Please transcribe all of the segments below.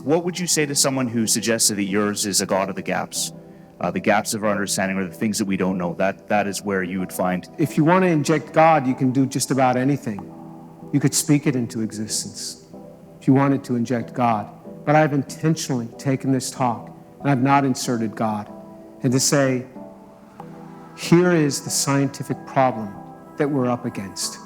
what would you say to someone who suggested that yours is a God of the gaps of our understanding, or the things that we don't know? That is where you would find. If you want to inject God, you can do just about anything. You could speak it into existence if you wanted to inject God. But I've intentionally taken this talk and I've not inserted God, and to say, here is the scientific problem that we're up against.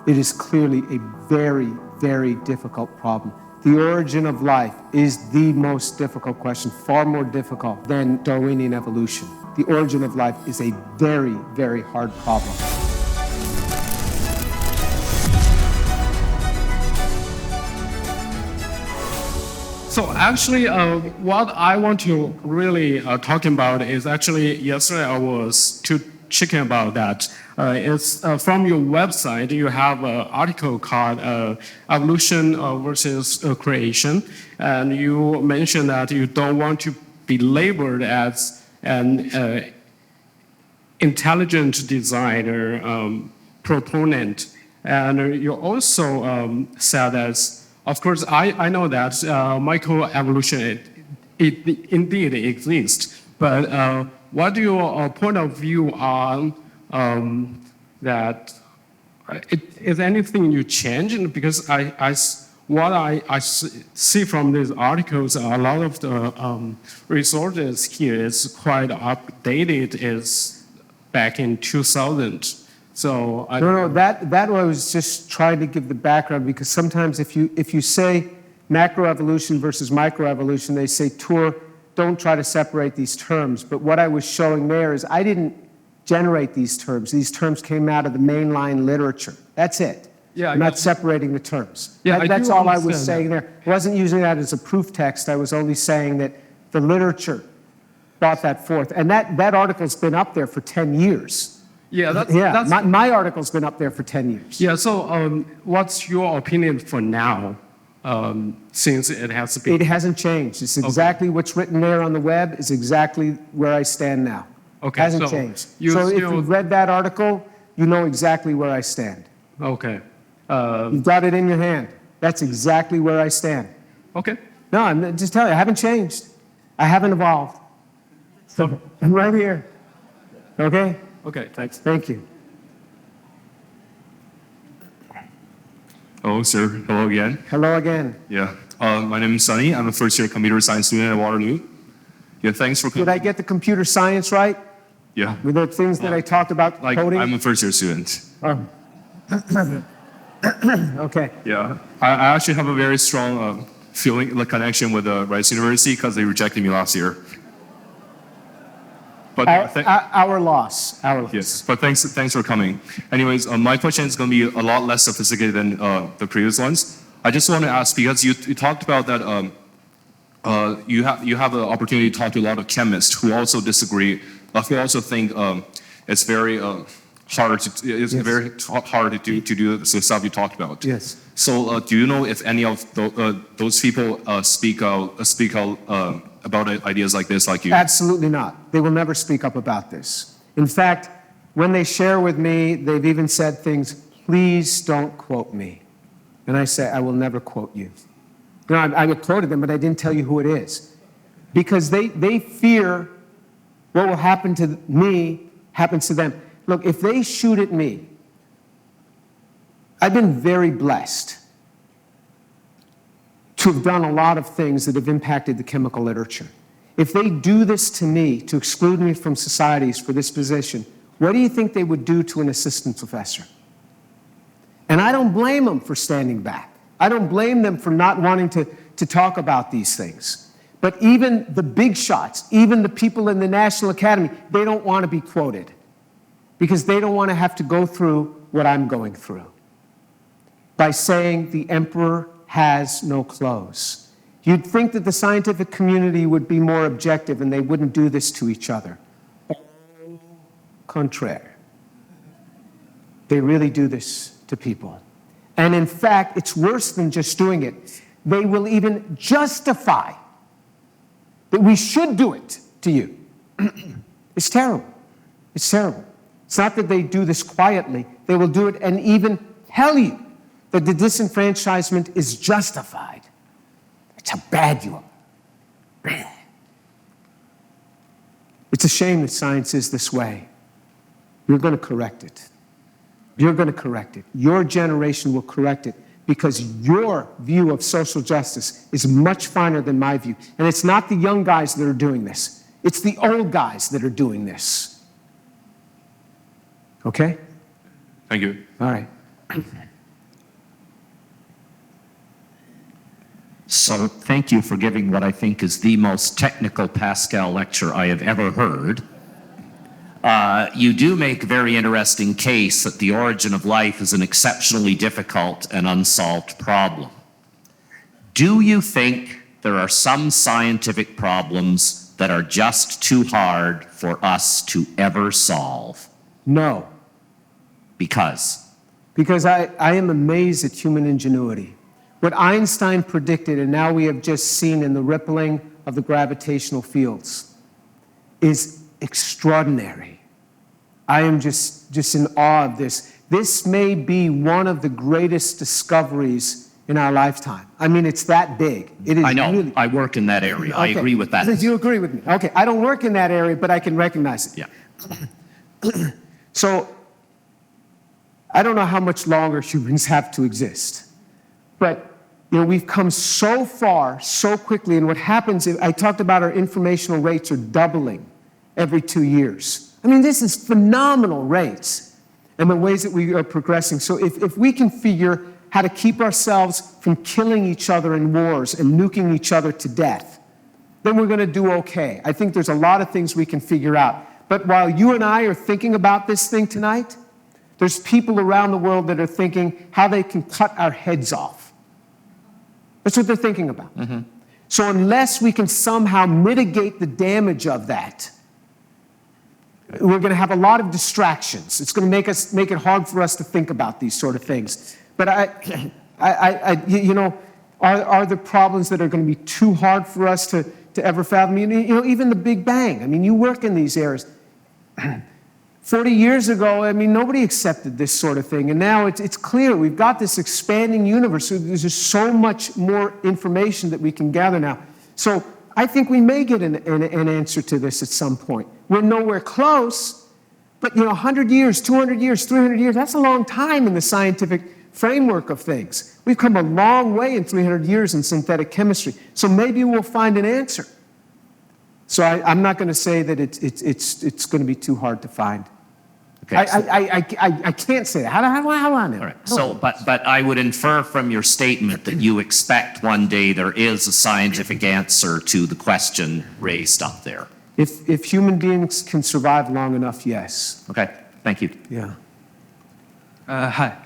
It is clearly a very, very difficult problem. The origin of life is the most difficult question, far more difficult than Darwinian evolution. The origin of life is a very, very hard problem. So actually, what I want to really talk about is actually yesterday I was checking about that. It's from your website. You have an article called "Evolution versus Creation," and you mentioned that you don't want to be labeled as an intelligent designer proponent, and you also said as. Of course, I know that microevolution it indeed exists, but what your point of view on that? Is anything you changed? Because what I see from these articles, a lot of the resources here is quite updated. Is back in 2000. So that I was just trying to give the background, because sometimes if you say macroevolution versus microevolution, they say, Tour, don't try to separate these terms. But what I was showing there is I didn't generate these terms. These terms came out of the mainline literature. That's it. Yeah, I'm not separating the terms. Yeah, that's all I was saying there. I wasn't using that as a proof text. I was only saying that the literature brought that forth. And that article's been up there for 10 years. Yeah, my article's been up there for 10 years. Yeah, so what's your opinion for now, since it has been? It hasn't changed. It's exactly what's written there on the web is exactly where I stand now. Okay, hasn't changed. So if you've read that article, you know exactly where I stand. Okay. You've got it in your hand. That's exactly where I stand. Okay. No, I'm just telling you, I haven't changed. I haven't evolved. So I'm right here. Okay? Okay, thanks. Thank you. Hello, sir. Hello again. Hello again. Yeah. My name is Sunny. I'm a first-year computer science student at Waterloo. Yeah, thanks for coming. Did I get the computer science right? Yeah. Were there things that I talked about coding? I'm a first-year student. Oh. Okay. Yeah. I actually have a very strong connection with Rice University because they rejected me last year. But our loss. Yes, but thanks for coming. Anyways, my question is going to be a lot less sophisticated than the previous ones. I just want to ask, because you talked about that you have the opportunity to talk to a lot of chemists who also disagree, who also think it's very hard to do the stuff you talked about. Yes. So do you know if any of those people speak out about ideas like this, like you? Absolutely not. They will never speak up about this. In fact, when they share with me, they've even said things, please don't quote me. And I say, I will never quote you. You know, I quoted them, but I didn't tell you who it is. Because they fear what will happen to me happens to them. Look, if they shoot at me, I've been very blessed to have done a lot of things that have impacted the chemical literature. If they do this to me, to exclude me from societies for this position, what do you think they would do to an assistant professor? And I don't blame them for standing back. I don't blame them for not wanting to talk about these things. But even the big shots, even the people in the National Academy, they don't want to be quoted because they don't want to have to go through what I'm going through by saying the emperor has no clothes. You'd think that the scientific community would be more objective and they wouldn't do this to each other. Au contraire. They really do this to people. And in fact, it's worse than just doing it. They will even justify that we should do it to you. It's terrible. It's terrible. It's not that they do this quietly. They will do it and even tell you that the disenfranchisement is justified. That's how bad you are. It's a shame that science is this way. You're going to correct it. You're going to correct it. Your generation will correct it because your view of social justice is much finer than my view. And it's not the young guys that are doing this. It's the old guys that are doing this. Okay? Thank you. All right. So thank you for giving what I think is the most technical Pascal lecture I have ever heard. You do make a very interesting case that the origin of life is an exceptionally difficult and unsolved problem. Do you think there are some scientific problems that are just too hard for us to ever solve? No. Because? Because I am amazed at human ingenuity. What Einstein predicted, and now we have just seen in the rippling of the gravitational fields, is extraordinary. I am just in awe of this. This may be one of the greatest discoveries in our lifetime. I mean, it's that big. It is. I know, really, I work in that area. I agree with that. You agree with me? Okay, I don't work in that area, but I can recognize it. Yeah. So, I don't know how much longer humans have to exist, but we've come so far, so quickly, and what happens is, I talked about our informational rates are doubling every 2 years. I mean, this is phenomenal rates, and the ways that we are progressing. So if we can figure how to keep ourselves from killing each other in wars and nuking each other to death, then we're going to do okay. I think there's a lot of things we can figure out. But while you and I are thinking about this thing tonight, there's people around the world that are thinking how they can cut our heads off. That's what they're thinking about. Mm-hmm. So unless we can somehow mitigate the damage of that, we're going to have a lot of distractions. It's going to make it hard for us to think about these sort of things. But are there problems that are going to be too hard for us to ever fathom? Even the Big Bang. I mean, you work in these areas. 40 years ago, I mean, nobody accepted this sort of thing. And now it's clear. We've got this expanding universe. There's just so much more information that we can gather now. So I think we may get an answer to this at some point. We're nowhere close, but 100 years, 200 years, 300 years, that's a long time in the scientific framework of things. We've come a long way in 300 years in synthetic chemistry. So maybe we'll find an answer. So I'm not going to say that it's going to be too hard to find. Okay, I can't say that. How do I know? All right. So, but I would infer from your statement that you expect one day there is a scientific answer to the question raised up there. If human beings can survive long enough, yes. Okay. Thank you. Yeah. Hi.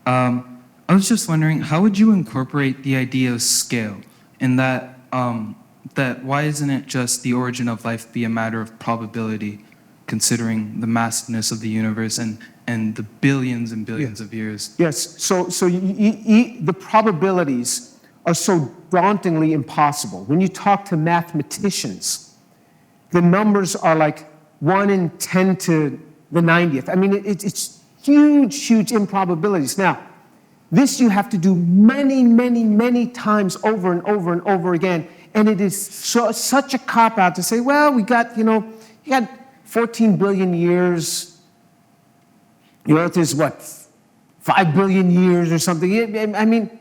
I was just wondering, how would you incorporate the idea of scale in that why isn't it just the origin of life be a matter of probability, considering the massiveness of the universe and the billions and billions of years? Yes, so the probabilities are so dauntingly impossible. When you talk to mathematicians, the numbers are like 1 in 10 to the 90th. I mean, it's huge, huge improbabilities. Now, this you have to do many, many, many times over and over and over again. And it is such a cop-out to say, well, you got 14 billion years. The Earth is, 5 billion years or something. I mean,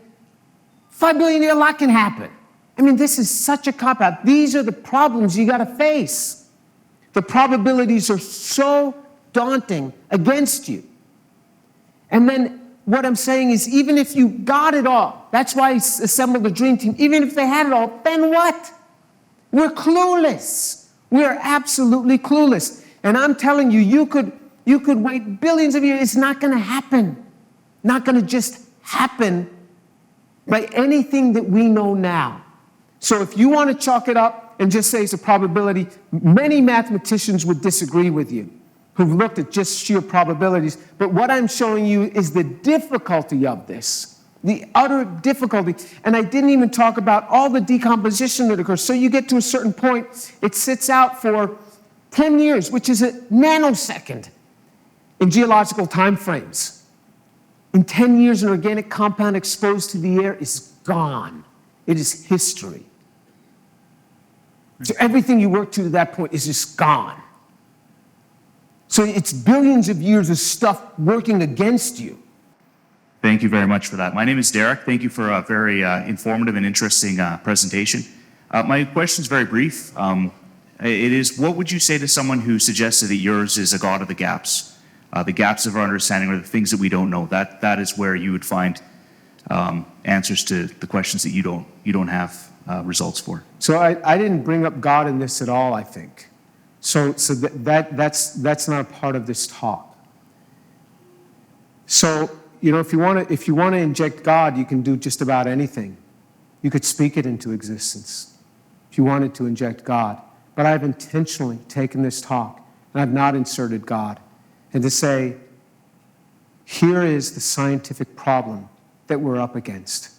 5 billion years, a lot can happen. I mean, this is such a cop-out. These are the problems you got to face. The probabilities are so daunting against you. And then what I'm saying is, even if you got it all, that's why I assembled the dream team, even if they had it all, then what? We're clueless. We are absolutely clueless. And I'm telling you, you could wait billions of years. It's not going to happen. Not going to just happen by anything that we know now. So if you want to chalk it up and just say it's a probability, many mathematicians would disagree with you who've looked at just sheer probabilities. But what I'm showing you is the difficulty of this, the utter difficulty. And I didn't even talk about all the decomposition that occurs. So you get to a certain point, it sits out for 10 years, which is a nanosecond in geological time frames. In 10 years, an organic compound exposed to the air is gone. It is history. So everything you worked to that point is just gone. So it's billions of years of stuff working against you. Thank you very much for that. My name is Derek. Thank you for a very informative and interesting presentation. My question is very brief. It is, what would you say to someone who suggested that yours is a God of the gaps of our understanding, or the things that we don't know? That is where you would find answers to the questions that you don't have results for. So I didn't bring up God in this at all, I think. So that's not a part of this talk. So, you know, if you want to inject God, you can do just about anything. You could speak it into existence if you wanted to inject God. But I've intentionally taken this talk and I've not inserted God. And to say, here is the scientific problem that we're up against.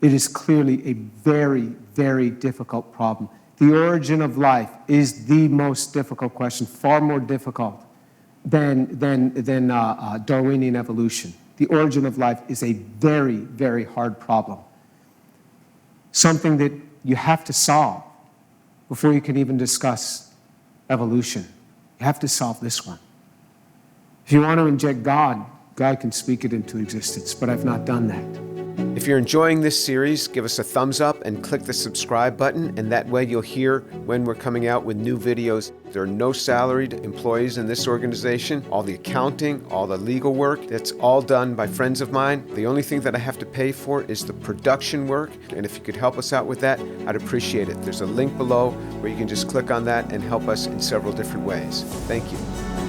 It is clearly a very, very difficult problem. The origin of life is the most difficult question, far more difficult than Darwinian evolution. The origin of life is a very, very hard problem. Something that you have to solve before you can even discuss evolution. You have to solve this one. If you want to inject God, God can speak it into existence, but I've not done that. If you're enjoying this series, give us a thumbs up and click the subscribe button, and that way you'll hear when we're coming out with new videos. There are no salaried employees in this organization. All the accounting, all the legal work, that's all done by friends of mine. The only thing that I have to pay for is the production work, and if you could help us out with that, I'd appreciate it. There's a link below where you can just click on that and help us in several different ways. Thank you.